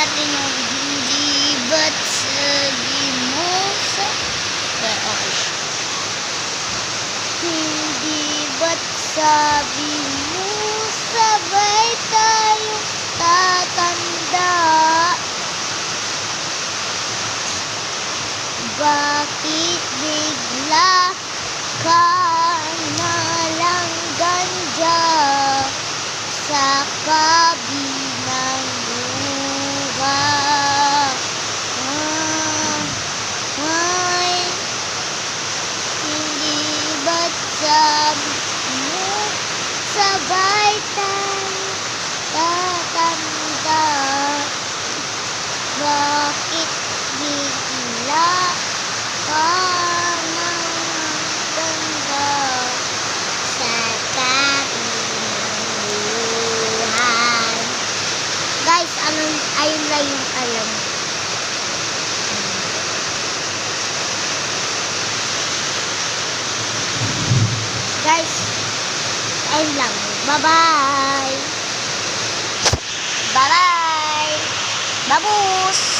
natin yung hindi ba't sabi mo sa... Okay. Hindi ba't sabi mo sabay tayong tatanda? Bakit bigla ka na lang ganda sa kabilang buhay? Ay, hindi ba't sabi mo sabay tayong tatanda? Bakit bigla ka na ganda sa kabilang buhay? Guys, ayun lang yung alam. Guys, ayun lang. Bye-bye! Bye-bye! Babus!